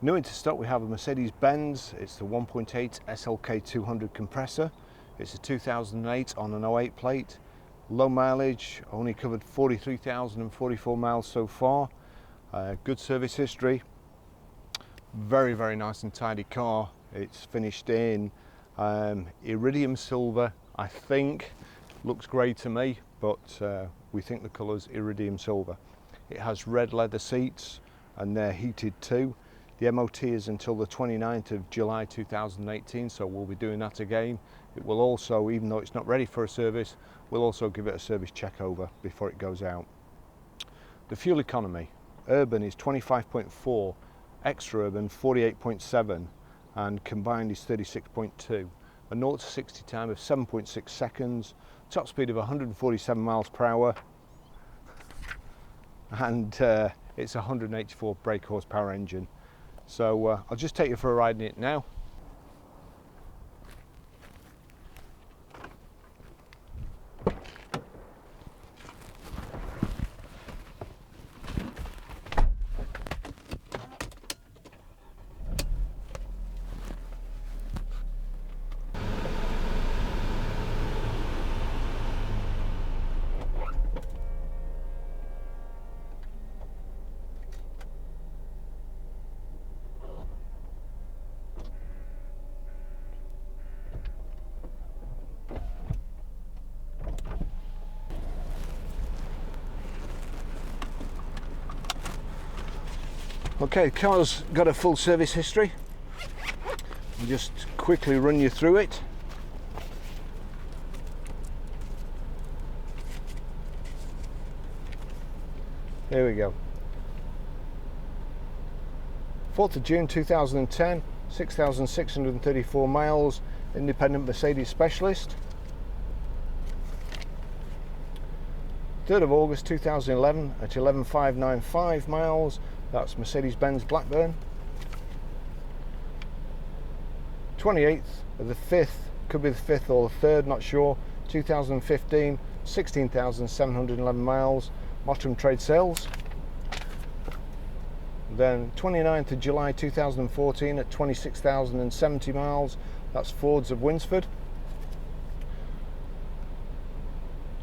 New into stock we have a Mercedes-Benz. It's the 1.8 SLK200 compressor. It's a 2008 on an 08 plate. Low mileage, only covered 43,044 miles so far. Good service history. Very, very nice and tidy car. It's finished in iridium silver, I think. Looks grey to me, but we think the colour's iridium silver. It has red leather seats and they're heated too. The MOT is until the 29th of July 2018, so we'll be doing that again. It will also, even though it's not ready for a service, we'll also give it a service check over before it goes out. The fuel economy, urban is 25.4, extra urban 48.7, and combined is 36.2. A 0 to 60 time of 7.6 seconds, top speed of 147 miles per hour, and it's a 184 brake horsepower engine. So I'll just take you for a ride in it now. Okay, the car's got a full service history. I'll just quickly run you through it. Here we go. 4th of June 2010, 6,634 miles, independent Mercedes specialist. 3rd of August 2011 at 11,595 miles. That's Mercedes-Benz Blackburn. 28th of the 5th, could be the 5th or the 3rd, not sure, 2015, 16,711 miles, Mottram Trade Sales. Then 29th of July 2014 at 26,070 miles, that's Fords of Winsford.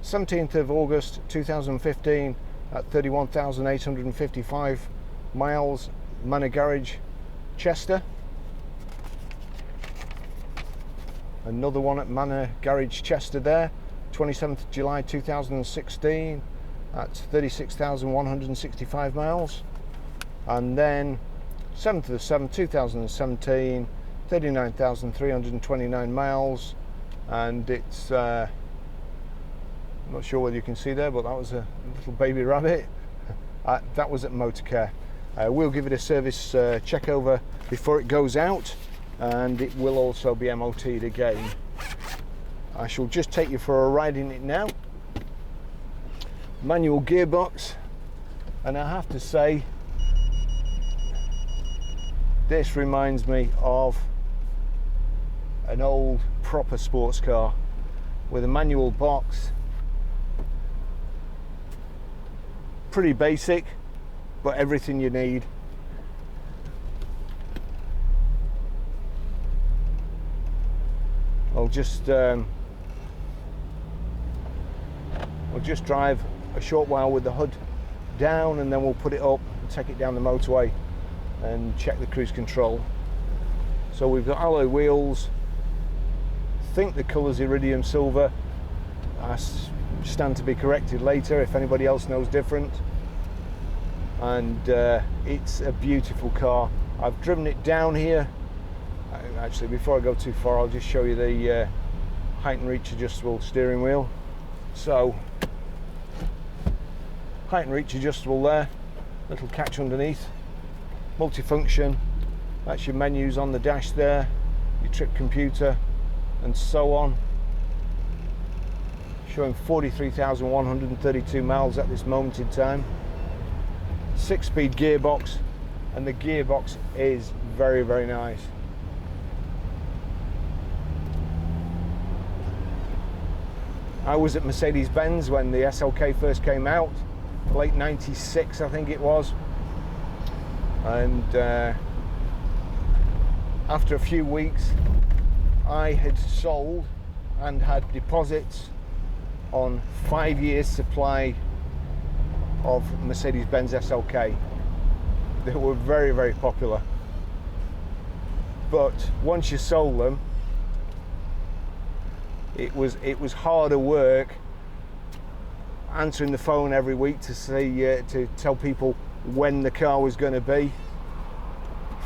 17th of August 2015 at 31,855 miles, Manor Garage, Chester. Another one at Manor Garage, Chester there, 27th of July 2016 at 36,165 miles. And then 7th of the 7th 2017, 39,329 miles, and it's I'm not sure whether you can see there, but that was a little baby rabbit. That was at Motorcare. We'll give it a service check over before it goes out, and it will also be MOT'd again. I shall just take you for a ride in it now. Manual gearbox, and I have to say this reminds me of an old proper sports car with a manual box. Pretty basic, but everything you need. I'll just drive a short while with the hood down, and then we'll put it up and take it down the motorway and check the cruise control. So we've got alloy wheels. I think the colour's iridium silver. I stand to be corrected later if anybody else knows different. And it's a beautiful car. I've driven it down here. Actually, before I go too far, I'll just show you the height and reach adjustable steering wheel. So height and reach adjustable there, little catch underneath, multifunction, that's your menus on the dash there, your trip computer and so on. Showing 43,132 miles at this moment in time. 6-speed gearbox, and the gearbox is very, very nice. I was at Mercedes-Benz when the SLK first came out, late '96 I think it was, and after a few weeks, I had sold and had deposits on 5 years supply of Mercedes-Benz SLK. They were very, very popular. But once you sold them, it was harder work answering the phone every week to say to tell people when the car was going to be,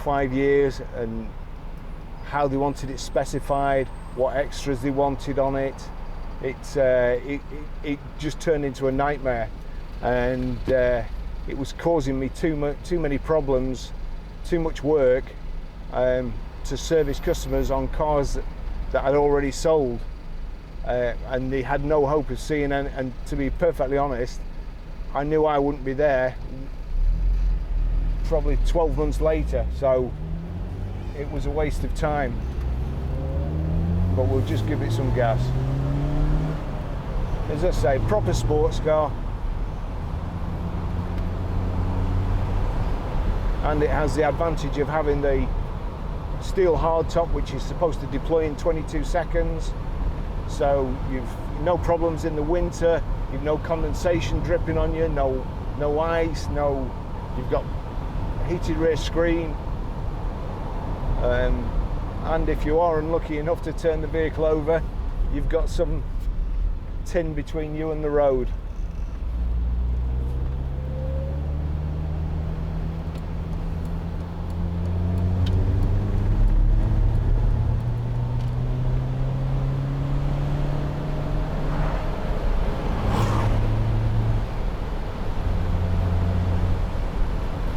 5 years, and how they wanted it specified, what extras they wanted on it. It just turned into a nightmare, and it was causing me too many problems, too much work to service customers on cars that I'd already sold, and they had no hope of seeing. And to be perfectly honest, I knew I wouldn't be there probably 12 months later, so it was a waste of time. But we'll just give it some gas. As I say, proper sports car. And it has the advantage of having the steel hardtop, which is supposed to deploy in 22 seconds. So you've no problems in the winter, you've no condensation dripping on you, no ice, you've got a heated rear screen. And if you are unlucky enough to turn the vehicle over, you've got some tin between you and the road.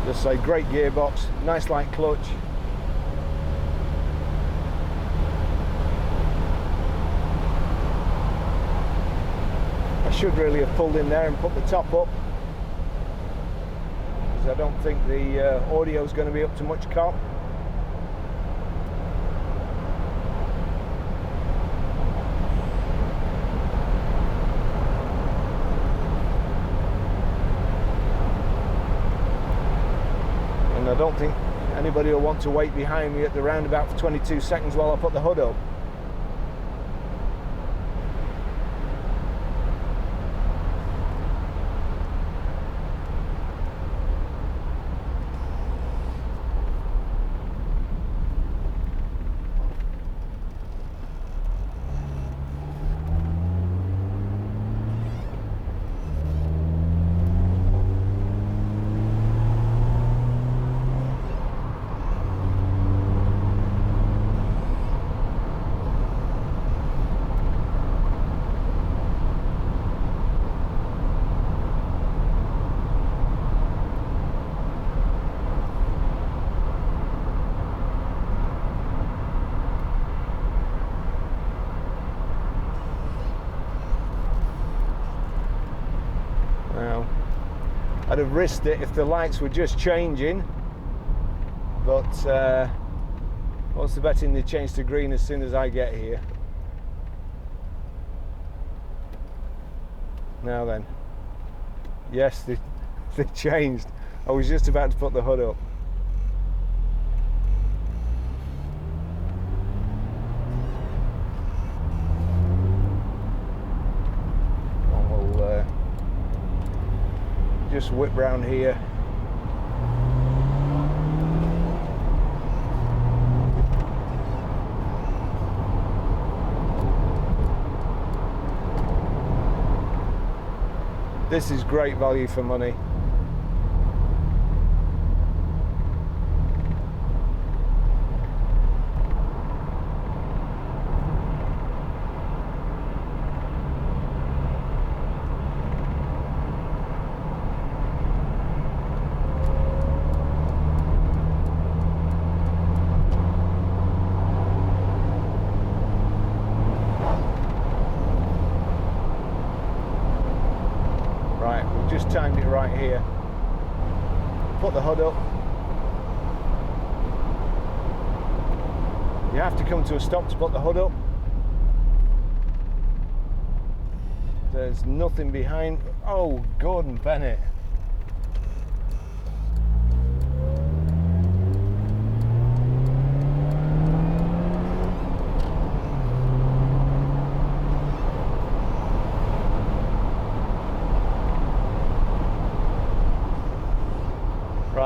Just say great gearbox, nice light clutch. I should really have pulled in there and put the top up, because I don't think the audio is going to be up to much cop. And I don't think anybody will want to wait behind me at the roundabout for 22 seconds while I put the hood up. I'd have risked it if the lights were just changing, but what's the betting they change to green as soon as I get here? Now then, yes, they changed. I was just about to put the hood up. Just whip round here. This is great value for money. Just timed it right here. Put the hood up. You have to come to a stop to put the hood up. There's nothing behind. Oh, Gordon Bennett.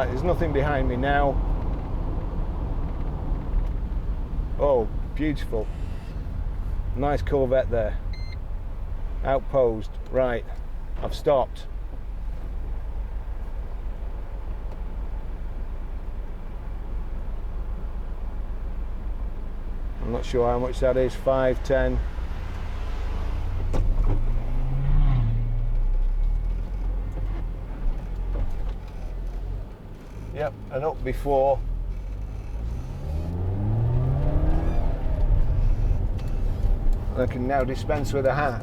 Right, there's nothing behind me now. Oh, beautiful. Nice Corvette there. Outposed. Right, I've stopped. I'm not sure how much that is, 5, 10. Yep, and up before. I can now dispense with a hat.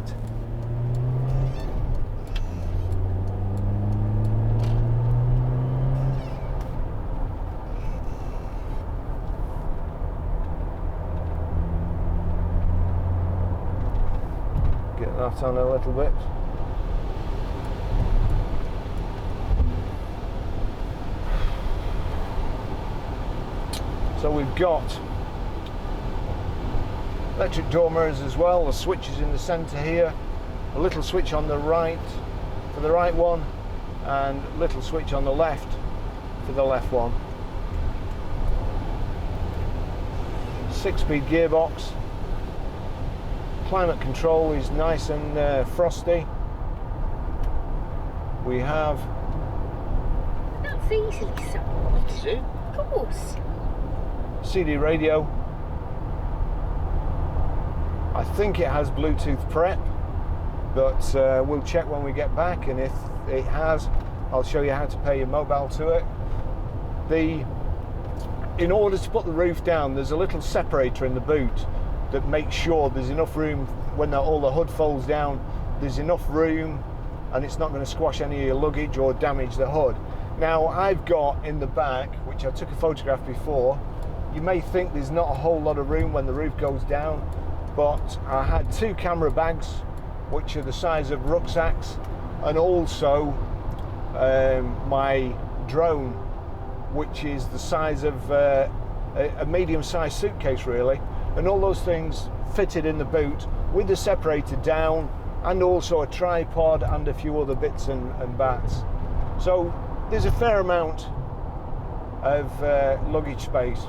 Get that on a little bit. So we've got electric door mirrors as well, the switches in the centre here, a little switch on the right for the right one, and a little switch on the left for the left one. 6-speed gearbox. Climate control is nice and frosty. We have... That's easily solved. Is it? Of course. CD radio. I think it has Bluetooth prep, but we'll check when we get back, and if it has, I'll show you how to pair your mobile to it. In order to put the roof down, there's a little separator in the boot that makes sure there's enough room when all the hood folds down, there's enough room and it's not going to squash any of your luggage or damage the hood. Now I've got in the back, which I took a photograph before, you may think there's not a whole lot of room when the roof goes down, but I had 2 camera bags which are the size of rucksacks, and also my drone, which is the size of a medium-sized suitcase really, and all those things fitted in the boot with the separator down, and also a tripod and a few other bits and bats. So there's a fair amount of luggage space.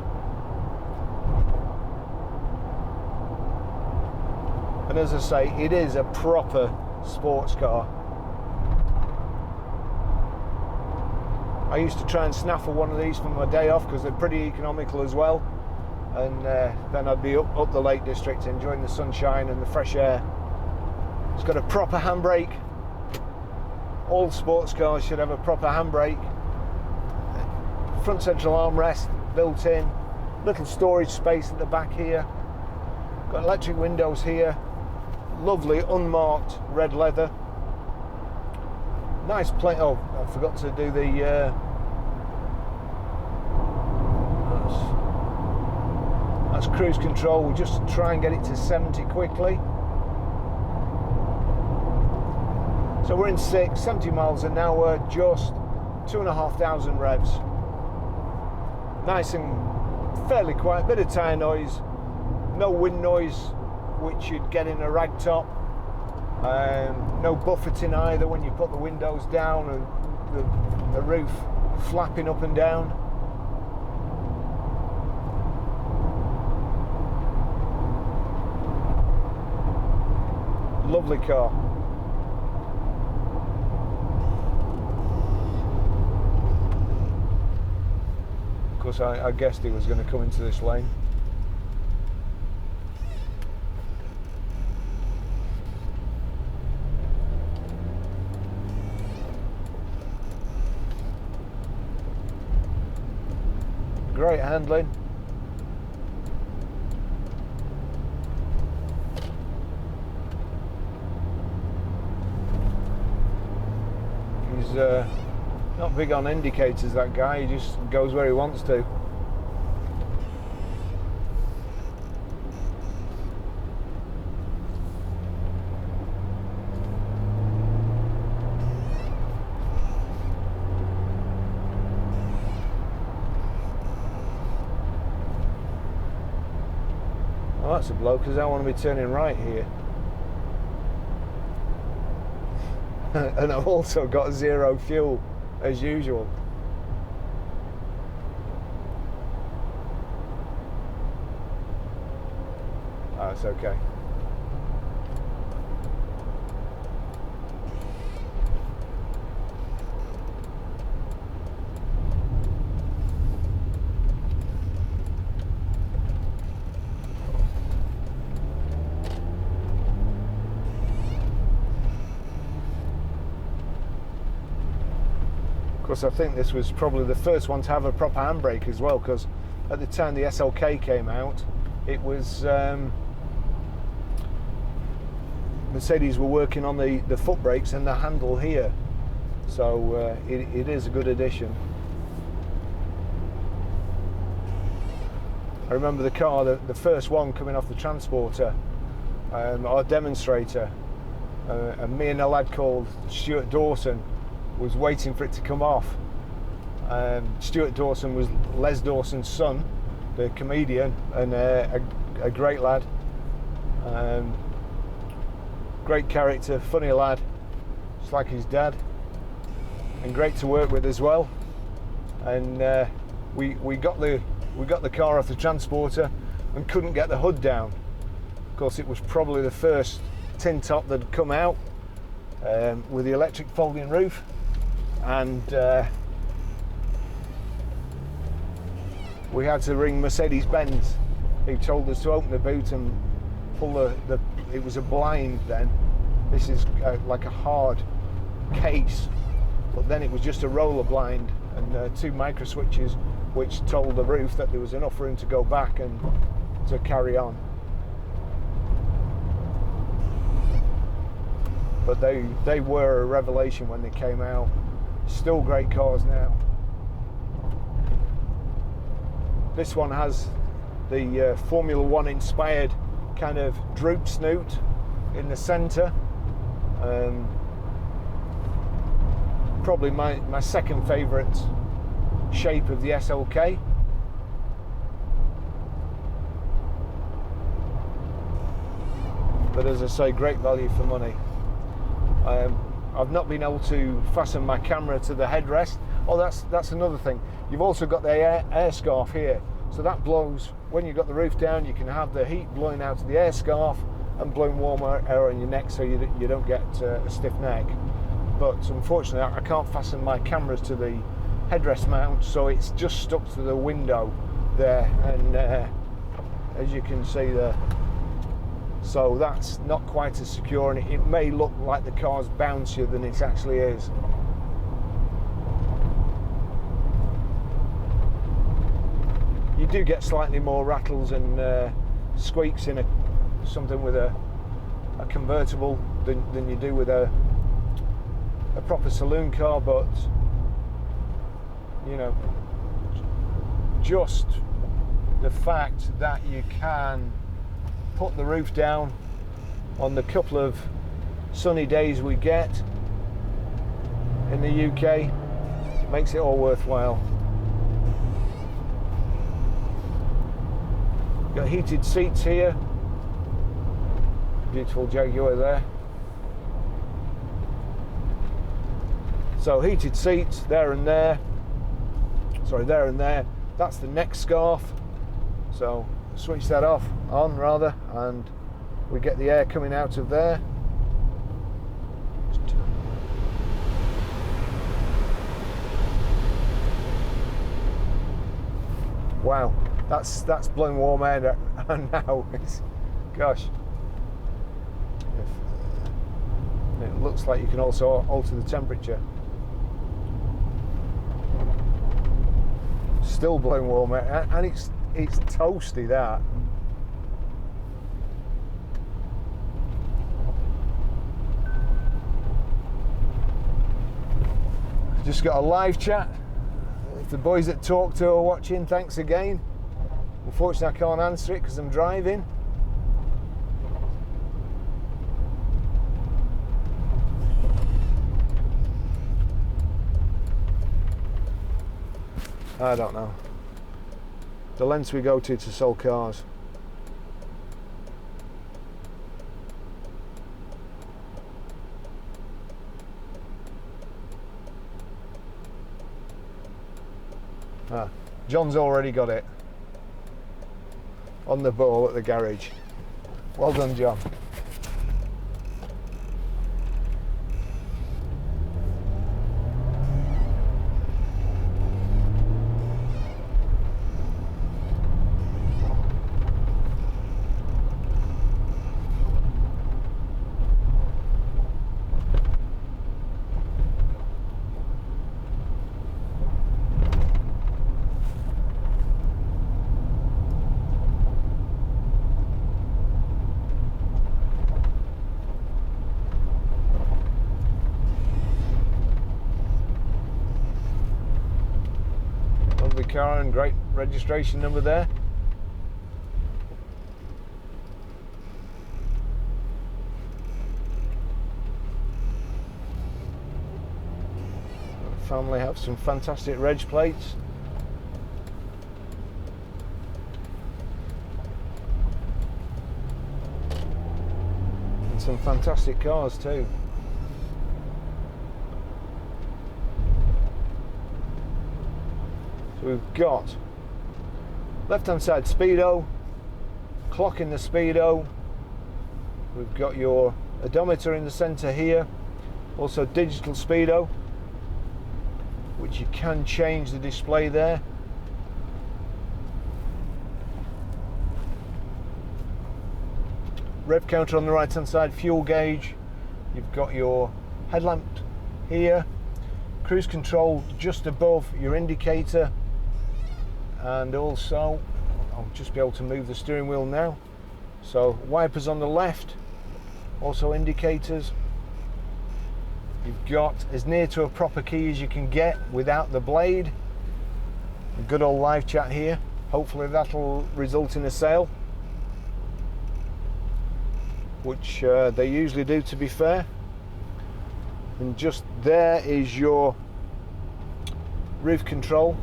And as I say, it is a proper sports car. I used to try and snaffle one of these for my day off because they're pretty economical as well, and then I'd be up the Lake District enjoying the sunshine and the fresh air. It's got a proper handbrake. All sports cars should have a proper handbrake. Front central armrest built in, little storage space at the back here. Got electric windows here. Lovely unmarked red leather. Nice plate. Oh, I forgot to do the that's cruise control. We'll just try and get it to 70 quickly. So we're in 70 miles an hour, just 2,500 revs. Nice and fairly quiet, bit of tyre noise, no wind noise which you'd get in a rag top. No buffeting either when you put the windows down and the roof flapping up and down. Lovely car. Of course, I guessed it was going to come into this lane. Great handling. He's not big on indicators, that guy. He just goes where he wants to. Well, that's a blow, because I want to be turning right here. And I've also got 0 fuel, as usual. Oh, it's okay. Of course, I think this was probably the first one to have a proper handbrake as well, because at the time the SLK came out, it was Mercedes were working on the foot brakes and the handle here, so it is a good addition. I remember the car, the first one coming off the transporter, our demonstrator, and me and a lad called Stuart Dawson was waiting for it to come off. Stuart Dawson was Les Dawson's son, the comedian, and a great lad, great character, funny lad, just like his dad, and great to work with as well. And we got the car off the transporter and couldn't get the hood down. Of course, it was probably the first tin top that had come out with the electric folding roof, and we had to ring Mercedes-Benz, who told us to open the boot and pull it was a blind then. This is like a hard case, but then it was just a roller blind and 2 micro switches which told the roof that there was enough room to go back and to carry on. But they were a revelation when they came out. Still great cars now. This one has the Formula 1 inspired kind of droop snoot in the centre. Probably my second favourite shape of the SLK. But as I say, great value for money. I've not been able to fasten my camera to the headrest. Oh, that's another thing. You've also got the air scarf here, so that blows when you've got the roof down. You can have the heat blowing out of the air scarf and blowing warm air on your neck, so you don't get a stiff neck. But unfortunately, I can't fasten my cameras to the headrest mount, so it's just stuck to the window there, and as you can see there, so that's not quite as secure, and it may look like the car's bouncier than it actually is. You do get slightly more rattles and squeaks in something with a convertible than you do with a proper saloon car, but you know, just the fact that you can put the roof down on the couple of sunny days we get in the UK makes it all worthwhile. Got heated seats here, beautiful Jaguar there. So heated seats there and there, sorry, there and there. That's the neck scarf, so switch that on rather, and we get the air coming out of there. Wow, that's blowing warm air now. Gosh, it looks like you can also alter the temperature. Still blowing warm air, and it's toasty, that. Just got a live chat. If the boys that talk to are watching, thanks again. Unfortunately, I can't answer it because I'm driving. I don't know. The lengths we go to sell cars. John's already got it on the ball at the garage. Well done, John. Lovely car and great registration number there. The family have some fantastic reg plates. And some fantastic cars too. We've got left hand side Speedo, clock in the Speedo, we've got your odometer in the centre here, also digital Speedo, which you can change the display there. Rev counter on the right hand side, fuel gauge, you've got your headlamp here, cruise control just above your indicator, and also I'll just be able to move the steering wheel now. So wipers on the left, also indicators. You've got as near to a proper key as you can get without the blade. A good old live chat here. Hopefully that'll result in a sale, which they usually do, to be fair. And just there is your roof control.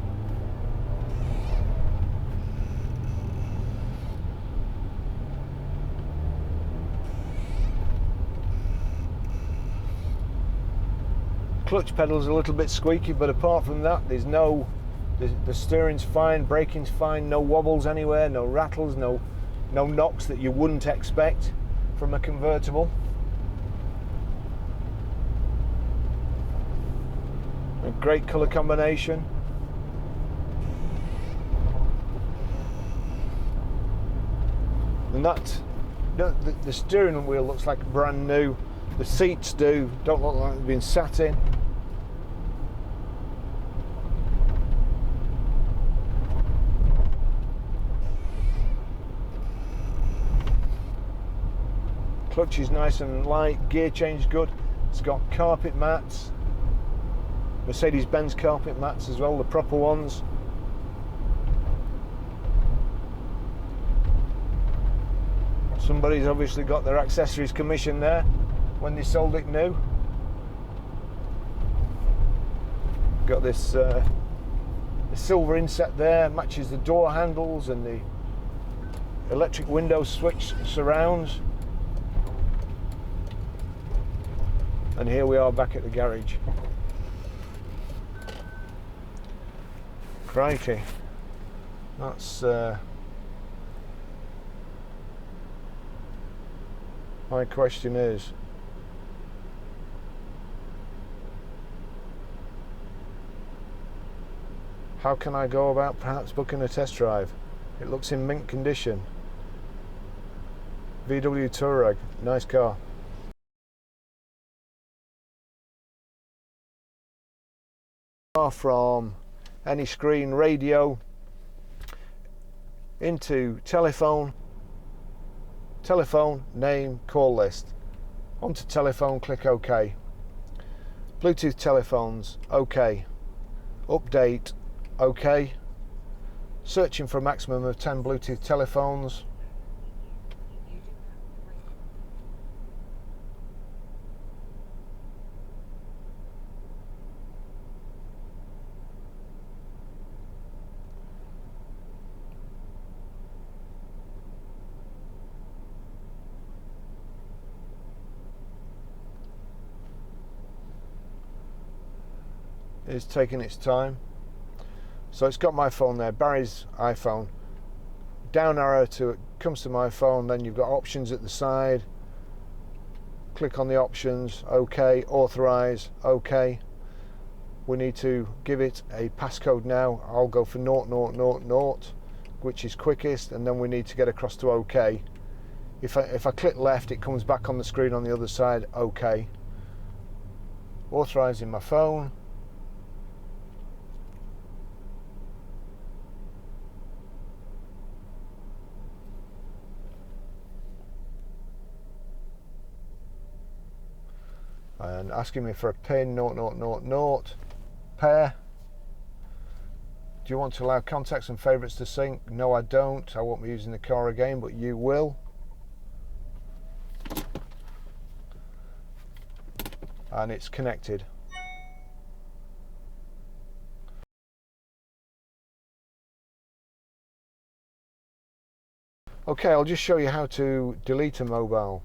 Clutch pedal's a little bit squeaky, but apart from that, there's no, the steering's fine, braking's fine, no wobbles anywhere, no rattles, no knocks that you wouldn't expect from a convertible. A great colour combination. And that, the steering wheel looks like brand new. The seats don't look like they've been sat in. Clutch is nice and light, gear change is good. It's got carpet mats, Mercedes-Benz carpet mats as well, the proper ones. Somebody's obviously got their accessories commission there when they sold it new. Got this the silver inset there, matches the door handles and the electric window switch surrounds. And here we are back at the garage. Crikey, that's my question is, how can I go about perhaps booking a test drive? It looks in mint condition. VW Touareg, nice car. From any screen, radio, into telephone, name, call list, onto telephone, click OK. Bluetooth telephones, OK. Update, OK. Searching for a maximum of 10 Bluetooth telephones. It's taking its time. So it's got my phone there, Barry's iPhone. Down arrow to comes to my phone, then you've got options at the side. Click on the options, OK, authorize, OK. We need to give it a passcode now. I'll go for 0000, which is quickest, and then we need to get across to OK. If I click left, it comes back on the screen on the other side, OK. Authorizing my phone. And asking me for a pin, 0000, pair. Do you want to allow contacts and favourites to sync? No, I don't. I won't be using the car again, but you will. And it's connected. Okay, I'll just show you how to delete a mobile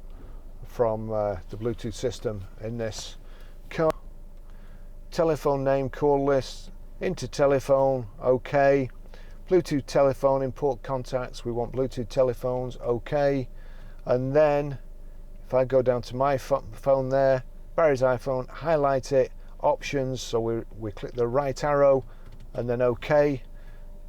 from the Bluetooth system in this car. Telephone name, call list, into telephone, OK. Bluetooth telephone, import contacts, we want Bluetooth telephones, OK. And then if I go down to my phone there, Barry's iPhone, highlight it, options, so we click the right arrow and then OK.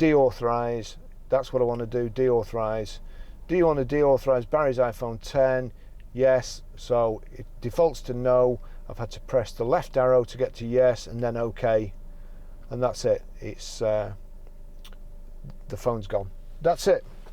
Deauthorize, that's what I want to do, deauthorize. Do you want to deauthorize Barry's iPhone 10? Yes, so it defaults to no. I've had to press the left arrow to get to yes and then OK, and that's it. It's the phone's gone. That's it.